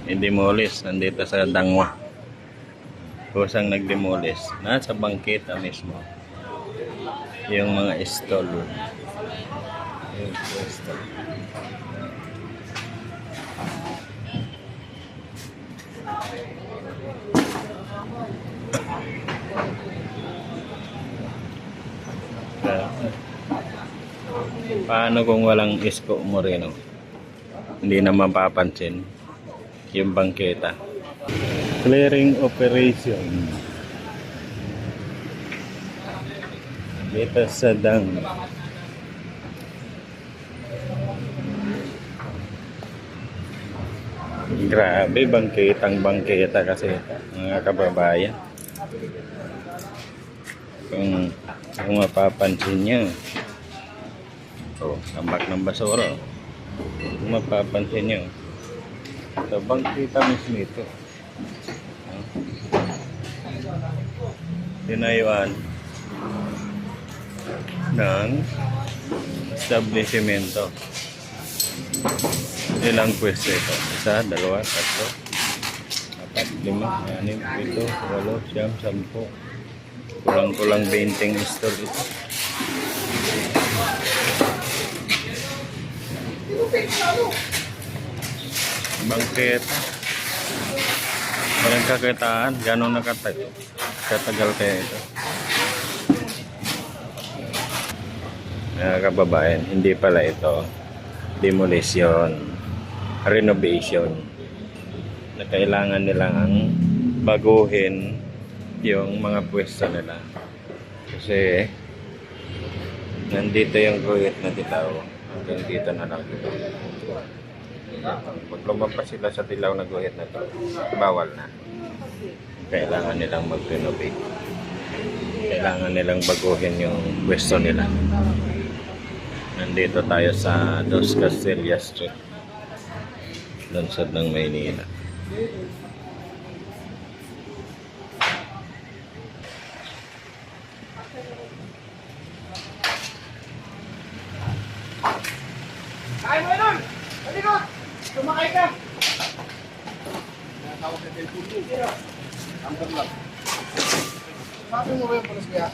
i-demolish. Nandito sa Dangwa. Kusang nag-demolish. Nasa bangketa mismo. Yung mga stall. Yung stall. Paano kung walang Isko Moreno? Hindi na mapapansin yung bangketa. Clearing operation dito sa Dang. Grabe, bangketa kasi mga kababayan. Kung mapapansin nyo, tambak ng basura. Kung mapapansin nyo, sa bangketa mismo ito. Tinayuan ng establishmento. Ilang pwesto ito? 1, 2, 3, 4, 5, 6, 7, 8, 9, 10. Kulang-kulang 20 store ito. Bangketa. Walang kakitaan. Gano'n katagal kaya ito. Mga kababayan, hindi pala ito demolition, renovation. Na kailangan nilang baguhin yung mga pwesto nila. Kasi nandito yung guhit na dilaw. Hanggang dito na lang dito. Pag lumabas sila sa dilaw na guhit na to, bawal na. Kailangan nilang mag-renovate. Kailangan nilang baguhin yung pwesto nila. Nandito tayo sa Dos Castillas Street, Lungsod ng Maynila. Kain mo nun! Halika! Sumakay ka! Natawag sa telephone mo. Hanggang lang. Sabi mo ba yung pulis kaya?